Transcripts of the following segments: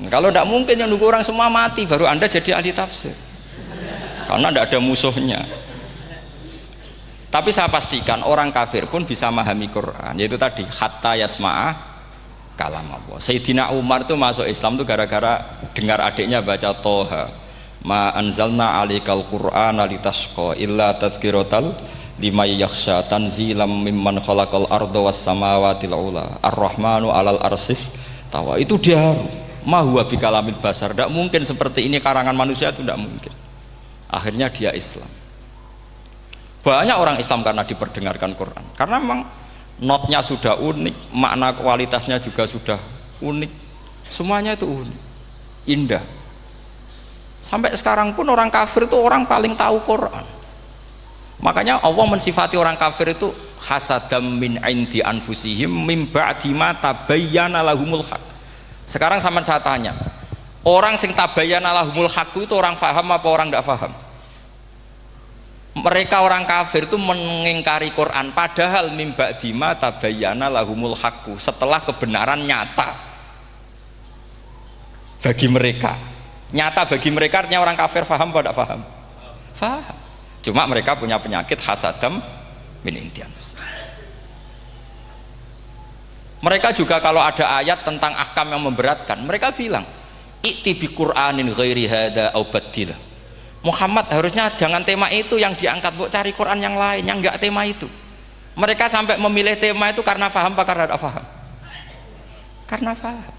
Kalau tidak mungkin yang nunggu orang semua mati baru Anda jadi ahli tafsir, karena tidak ada musuhnya. Tapi saya pastikan orang kafir pun bisa memahami Quran, yaitu tadi hatta yasma'ah kalam Allah. Sayyidina Umar itu masuk Islam itu gara-gara dengar adiknya baca Toha, ma anzalna alikal Qur'ana litasqa illa tadhkiratal liman yakhsha tanzilam mimman khalaqal arda was samawatil ula ar-rahmanu alal arsis tawa. Itu dia ma huwa bikalamil basar, tidak mungkin seperti ini karangan manusia, itu tidak mungkin. Akhirnya dia Islam. Banyak orang Islam karena diperdengarkan Quran, karena memang notnya sudah unik, makna kualitasnya juga sudah unik, semuanya itu unik, indah. Sampai sekarang pun orang kafir itu orang paling tahu Quran. Makanya Allah mensifati orang kafir itu hasadam min indi anfusihim mim ba'di ma tabayyana lahumul haq. Sekarang sama saya tanya, orang sing tabayyana lahumul haq itu orang paham apa orang tidak paham? Mereka orang kafir itu mengingkari Quran, padahal mim ba'di ma tabayyana lahumul haq, setelah kebenaran nyata bagi mereka. Nyata bagi mereka artinya orang kafir paham apa tidak paham? Paham. Cuma mereka punya penyakit hasadam min indi anfusihim. Mereka juga kalau ada ayat tentang ahkam yang memberatkan, mereka bilang i'ti bi Qur'anin ghairi hada au baddilah. Muhammad harusnya jangan tema itu yang diangkat, bu cari Quran yang lain yang enggak tema itu. Mereka sampai memilih tema itu karena paham apa karena tidak paham? Karena paham.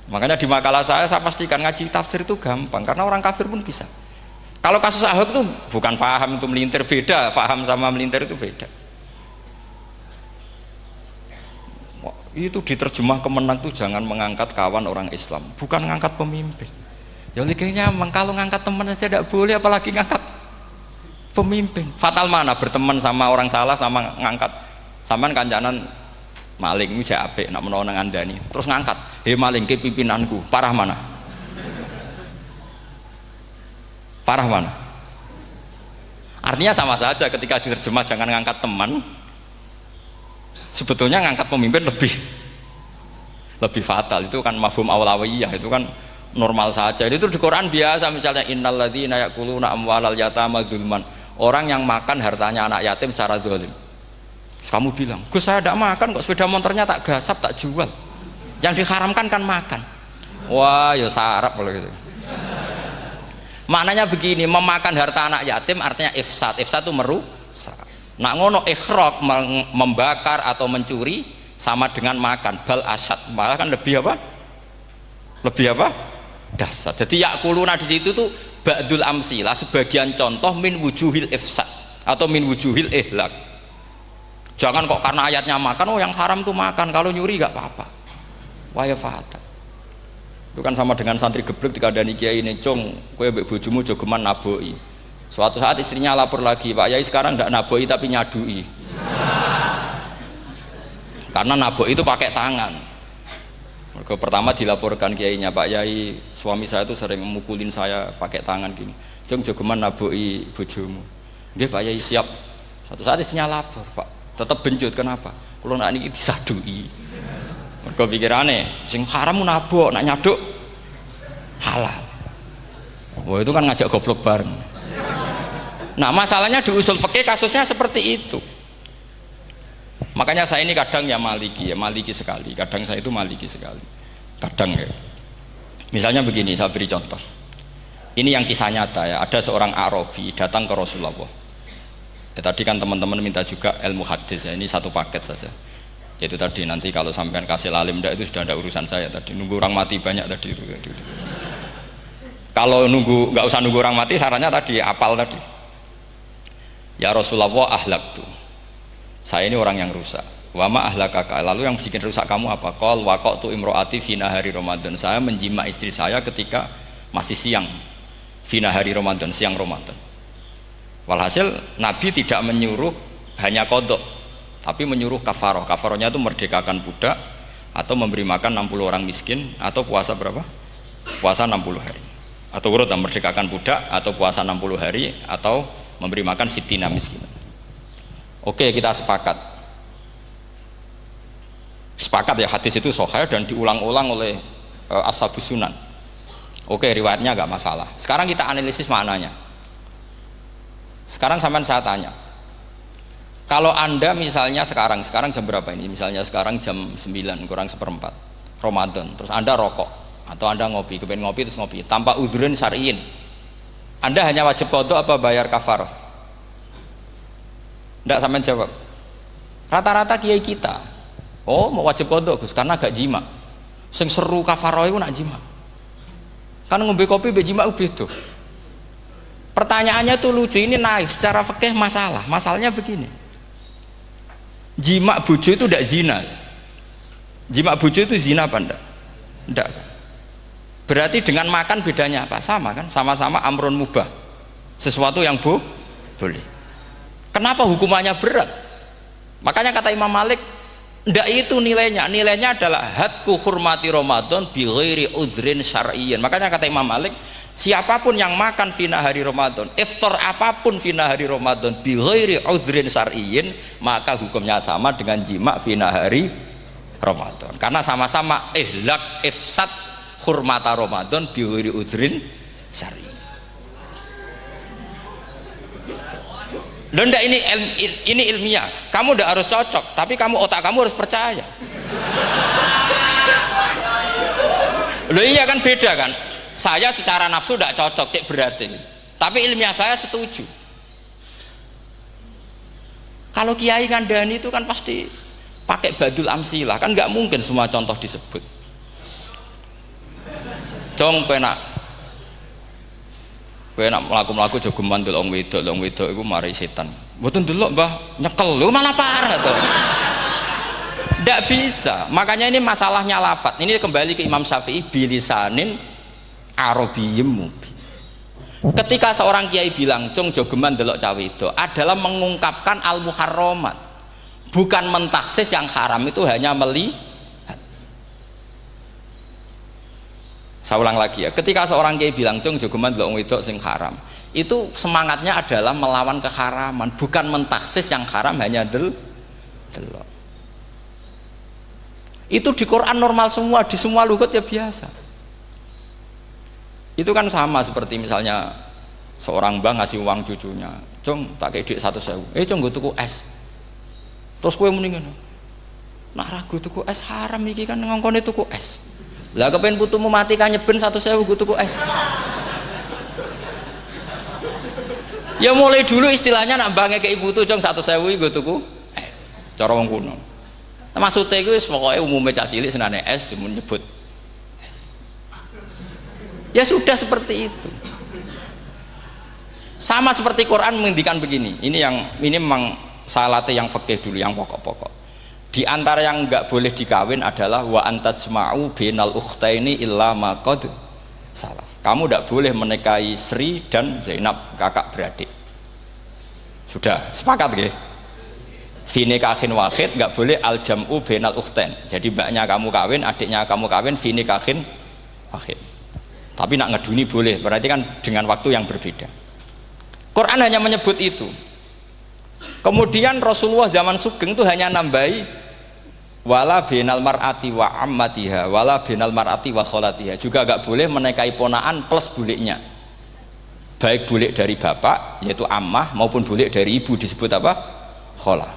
Makanya di makalah saya pastikan ngaji tafsir itu gampang, karena orang kafir pun bisa. Kalau kasus Ahok itu bukan paham itu melintir, beda. Paham sama melintir itu beda. Itu diterjemah kemenang tuh jangan mengangkat kawan orang Islam, bukan mengangkat pemimpin. Ya likanya kalau ngangkat teman saja tidak boleh, apalagi ngangkat pemimpin. Fatal mana berteman sama orang salah sama ngangkat. Saman kancanan maling itu apik nak menawa nang andani. Terus ngangkat, "Hei maling ke pimpinanku." Parah mana? Parah mana? Artinya sama saja ketika diterjemah jangan ngangkat teman. Sebetulnya ngangkat pemimpin lebih fatal. Itu kan mafhum awlawiyah, itu kan normal saja. Itu di Quran biasa, misalnya innalladzina ya'kuluna amwalal yatama dzulman, orang yang makan hartanya anak yatim secara zalim. Terus kamu bilang, "Gus, saya tidak makan kok, sepeda motornya tak gasap, tak jual." Yang diharamkan kan makan. Wah, ya sarap kalau gitu. Maknanya begini, memakan harta anak yatim artinya ifsad. Ifsad itu merusak. Nak ngono ikhraq, membakar atau mencuri sama dengan makan, bal asad, malah kan lebih apa? Lebih apa? Dasar. Jadi yakuluna di situ tuh ba'dul amsilah, sebagian contoh min wujuhil ifsad atau min wujuhil ihlak. Jangan kok karena ayatnya makan, oh yang haram tuh makan, kalau nyuri gak apa-apa. Waya fatal. Itu kan sama dengan santri geblek ketika ada kiai ini, "Cong, kowe mbek bojomu jogeman naboi." Suatu saat istrinya lapor lagi, "Pak Yai sekarang tidak naboi tapi nyadui." Karena naboi itu pakai tangan. Pertama dilaporkan kiainya, "Pak Yai, suami saya itu sering memukulin saya pakai tangan gini. Jong jogeman naboi bojomu." "Nggih Pak Yai, siap." Suatu saat istrinya lapor, "Pak, tetap benjut, kenapa? Kalau nak niki disadui." Mergo pikirane sing haram nabok, nak nyaduk halal. Wah, itu kan ngajak goblok bareng. Nah, masalahnya di usul fikih kasusnya seperti itu. Makanya saya ini kadang ya maliki sekali. Kadang saya itu maliki sekali. Kadang ya. Misalnya begini, saya beri contoh. Ini yang kisah nyata ya. Ada seorang Arabi datang ke Rasulullah. Ya, tadi kan teman-teman minta juga ilmu hadis ya. Ini satu paket saja. Itu tadi nanti kalau sampean kasih lalim ndak itu sudah ada urusan saya tadi. Nunggu orang mati banyak tadi itu. Kalau nggak usah nunggu orang mati, sarannya tadi apal tadi. Ya Rasulullah, ahlak tuh. Saya ini orang yang rusak. Wa ma ahlakaka, lalu yang bikin rusak kamu apa? Qol waqatu imroati fi nahari Ramadan. Saya menjima istri saya ketika masih siang. Fi nahari Ramadan, siang Ramadan. Walhasil Nabi tidak menyuruh hanya kodok, tapi menyuruh kafaroh. Kafarohnya itu merdekakan budak atau memberi makan 60 orang miskin, atau puasa berapa? Puasa 60 hari. Atau urut merdekakan budak atau puasa 60 hari atau memberi makan sitina miskin. Oke, kita sepakat ya hadis itu sahih dan diulang-ulang oleh Ashabus Sunan. Oke, riwayatnya nggak masalah. Sekarang kita analisis maknanya. Sekarang sampean saya tanya, kalau anda misalnya sekarang jam berapa ini? Misalnya sekarang jam 9 kurang seperempat Ramadan, terus anda rokok atau anda ngopi, kepengen ngopi terus ngopi tanpa udhurun syar'iin, anda hanya wajib qadha apa bayar kafarah? Tidak sampean jawab. Rata-rata kiai kita, oh mau wajib qadha Gus karena gak jima. Sing seru kafarah itu nak jima. Kan ngombe kopi be jima beda. Pertanyaannya tuh lucu, ini naif secara fikih masalah. Masalahnya begini. Jima bojo itu tidak zina. Jima bojo itu zina apa enggak? Enggak. Berarti dengan makan bedanya apa? Sama kan? Sama-sama amrun mubah. Sesuatu yang boleh. Kenapa hukumannya berat? Makanya kata Imam Malik, ndak itu nilainya. Nilainya adalah hadku hurmati Ramadan bi ghairi udhrin syar'iyyin. Makanya kata Imam Malik, siapapun yang makan fina hari Ramadan, iftar apapun fina hari Ramadan bi ghairi udhrin syar'iyyin, maka hukumnya sama dengan jima fina hari Ramadan. Karena sama-sama ihlak ifsad hurmata Ramadan bi ghairi udhrin syar'iyyin. Loh, enggak, ini ilmiah. Kamu udah harus cocok, tapi otak kamu harus percaya. Loh iya kan, beda kan. Saya secara nafsu tidak cocok, cek berarti. Tapi ilmiah saya setuju. Kalau Kiai Kandani itu kan pasti pakai badul amsilah, kan nggak mungkin semua contoh disebut. Cong penak melaku-melaku jogeman delok wedok iku mari setan. Mboten delok Mbah, nyekel lho malah parah to. Ndak bisa. Makanya ini masalahnya lafat. Ini kembali ke Imam Syafi'i bilisanin arabiyyim mubin. Ketika seorang kiai bilang cung jogeman delok cawe wedok adalah mengungkapkan al-muharramat. Bukan mentaksis yang haram itu hanya melihat. Saya ulang lagi ya, ketika seorang kiai bilang cung jogeman delok wedok sing haram, itu semangatnya adalah melawan keharaman, bukan mentaksis yang haram hanya delok. Itu di Quran normal semua, di semua lugat ya biasa. Itu kan sama seperti misalnya seorang mbah ngasih uang cucunya, cung tak kayak duit 100.000, cung gue tuku es, terus kue mendingan, nah ragu tuku es haram iki kan ngongkone tuku es. Lah kepen putumu mati kan nyeben 100.000 gue tuku es. Ya mulai dulu istilahnya nak bange ke ibu tuh cung 100.000 gue tuku es. Cara wong kuno. Maksudnya gue pokoknya umumnya cah cilik senane es cuma nyebut. Ya sudah seperti itu. Sama seperti Quran menghentikan begini. Ini memang salate yang fikih dulu, yang pokok-pokok. Di antara yang enggak boleh dikawin adalah wa antasma'u bainal ukhtaini illa ma qad salaf. Kamu enggak boleh menikahi Sri dan Zainab, kakak beradik. Sudah sepakat nggih? Fi nikahin wahid enggak boleh al jam'u bainal ukhtain. Jadi mbaknya kamu kawin, adiknya kamu kawin fi nikahin wahid. Tapi nak ngeduni boleh, berarti kan dengan waktu yang berbeda. Quran hanya menyebut itu. Kemudian Rasulullah zaman Sugeng itu hanya nambahi wala binal mar'ati wa ammatiha wala binal mar'ati wa kholatiha, juga agak boleh menikahi ponaan plus buliknya, baik bulik dari bapak yaitu ammah maupun bulik dari ibu disebut apa? Kholah.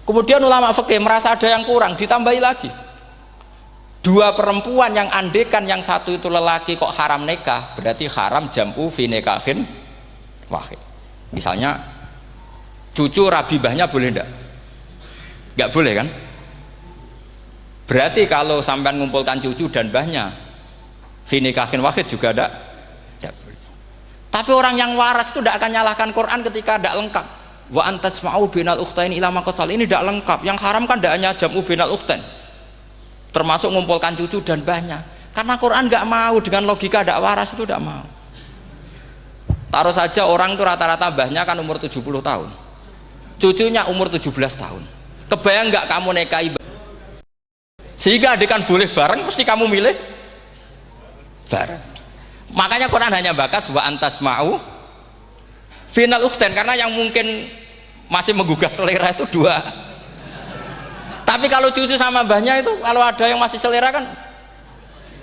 Kemudian ulama fikih merasa ada yang kurang, ditambahi lagi dua perempuan yang andekan yang satu itu lelaki kok haram nikah, berarti haram jam'u fi nikahin wahid. Misalnya cucu rabibahnya boleh enggak? Enggak boleh kan? Berarti kalau sampai mengumpulkan cucu dan mbahnya fi nikahin wahid juga enggak boleh. Tapi orang yang waras itu tidak akan nyalahkan Quran ketika tidak lengkap. Wa antasma'u bainal ukhtain ila ma qad sal, ini tidak lengkap. Yang haram kan tidak hanya jam'u bainal ukhtain, termasuk mengumpulkan cucu dan mbahnya. Karena Quran nggak mau dengan logika tidak waras, itu tidak mau. Taruh saja orang itu rata-rata mbahnya kan umur 70 tahun, cucunya umur 17 tahun. Kebayang nggak kamu nikahi sehingga adik kan boleh bareng, pasti kamu milih bareng. Makanya Quran hanya bakas wa antasma'u final ukhtain, karena yang mungkin masih menggugah selera itu dua. Tapi kalau cucu sama mbahnya itu, kalau ada yang masih selera kan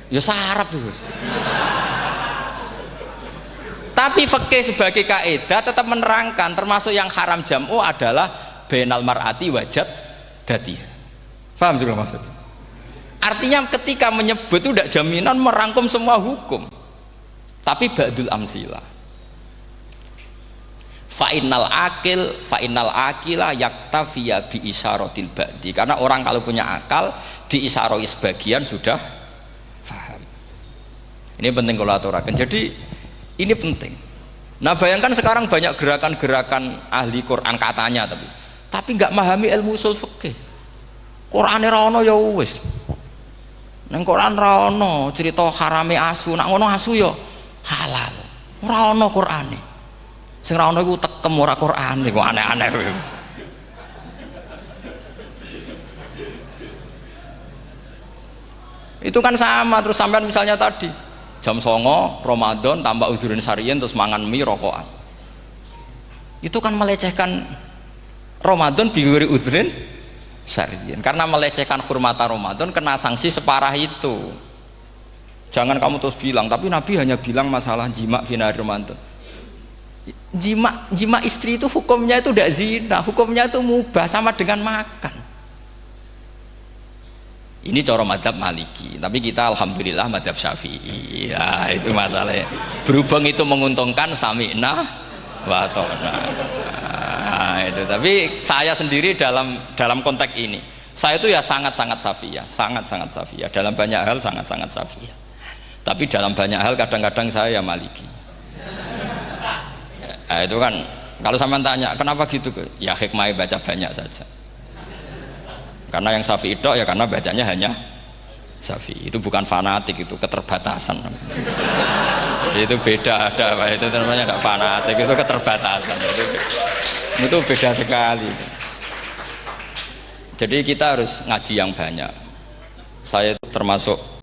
Ya sarap itu. Tapi fikih sebagai kaidah tetap menerangkan termasuk yang haram jam'u adalah bainal mar'ati wajad dati. Paham juga maksudnya? Artinya ketika menyebut itu tidak jaminan merangkum semua hukum. Tapi ba'dul amsilah. Fa'innal akila yaktafiya bi isyaratil ba'di. Karena orang kalau punya akal diisyaroi sebagian sudah paham. Ini penting kalau aturakan. Jadi ini penting. Nah bayangkan sekarang banyak gerakan-gerakan ahli Quran katanya tapi nggak memahami ilmu usul fikih. Quran ra ono ya wis. Nang Quran ra ono cerita harame asu, nak ngono asu ya halal. Ora ono Qurane. Sing ra ono iku tekem ora Qurane, kok aneh-aneh kowe. Itu kan sama terus sampean misalnya tadi jam 09.00 Ramadan tambah udhurin sarian terus mangan mie rokokan. Itu kan melecehkan Ramadan biguri udhurin sarian. Karena melecehkan hurmata Ramadan kena sanksi separah itu. Jangan kamu terus bilang, tapi Nabi hanya bilang masalah jima finari Ramadan. Jima istri itu hukumnya itu tidak zina, hukumnya itu mubah sama dengan makan. Ini cara madhab Maliki, tapi kita alhamdulillah madhab Syafi'i. Ya itu masalahnya. Berhubung itu menguntungkan sami'na wa ta'na. Nah, itu. Tapi saya sendiri dalam konteks ini, saya itu ya sangat-sangat Syafi'iyah, sangat-sangat Syafi'iyah. Dalam banyak hal sangat-sangat Syafi'iyah. Tapi dalam banyak hal kadang-kadang saya ya Maliki. Nah, itu kan kalau sampean tanya kenapa gitu, ya hikmahnya baca banyak saja. Karena yang Syafi'i itu ya karena bacanya hanya Syafi'i. Itu bukan fanatik, itu keterbatasan. Jadi itu beda, itu namanya tidak fanatik, itu keterbatasan. Itu beda sekali. Jadi kita harus ngaji yang banyak. Saya termasuk